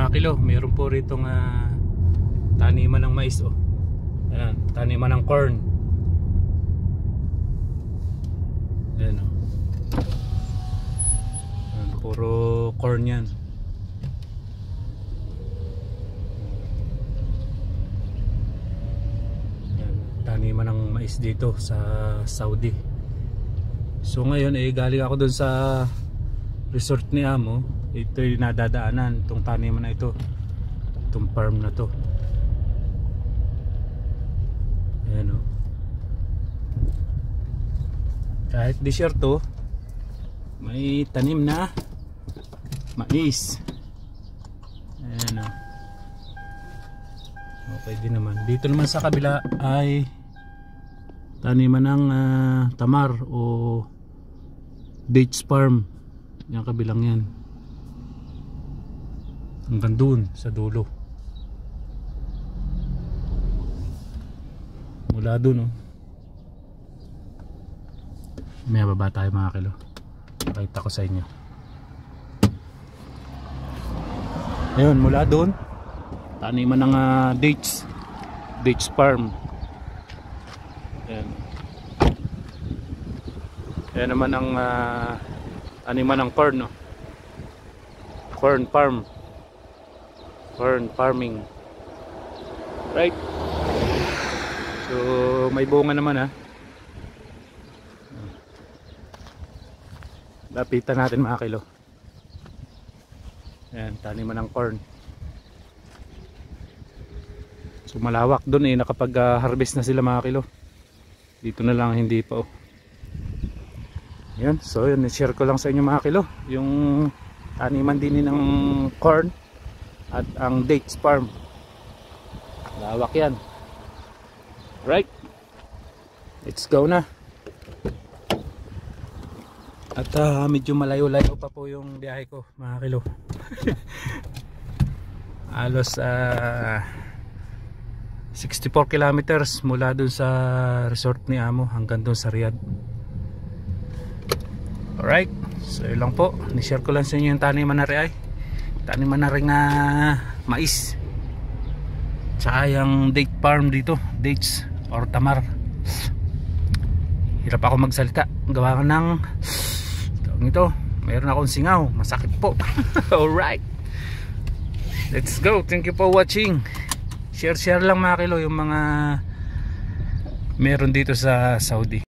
mga kilo, mayroon po rito taniman ng mais. Oh. Ayan, taniman ng corn. Ayan, oh. Ayan, puro corn yan. Ayan, taniman ng mais dito sa Saudi. So ngayon galing ako dun sa resort ni Amo. Ito yung nadadaanan, itong taniman na ito, itong farm na to. Ayan, oh. Kahit disyerto, may tanim na mais. Ayan, oh. Okay din naman. Dito naman sa kabila ay taniman ng tamar o dates farm. Yung kabilang yan hanggang dun sa dulo. Mula dun, oh. May baba tayo mga kilo. Pakita ko sa inyo. Ayun, mula dun taniman ng dates farm. Ayan. Ayan naman ang taniman ng corn, no? Corn farm. Corn farming. Right? So may bunga naman, ha. Lapitan natin mga kilo. Ayan, taniman ng corn. So malawak doon, nakapag harvest na sila mga kilo. Dito na lang hindi pa, oh. Yan, so yun, share ko lang sa inyo mga kilo yung taniman din ng corn at ang dates farm. Lawak yan. Right, let's go na. At medyo malayo-layo pa po yung biyahe ko mga kilo. Halos 64 kilometers mula dun sa resort ni Amo hanggang dun sa Riyadh. Alright, so yun lang po, nishare ko lang sa inyo yung taniman na rin, taniman na rin na mais, tsaka yung date farm dito, dates or tamar. Hirap ako magsalita, gawa ng ito, mayroon akong singaw, masakit po. Alright, let's go, thank you for watching. Share lang mga kilo yung mga meron dito sa Saudi.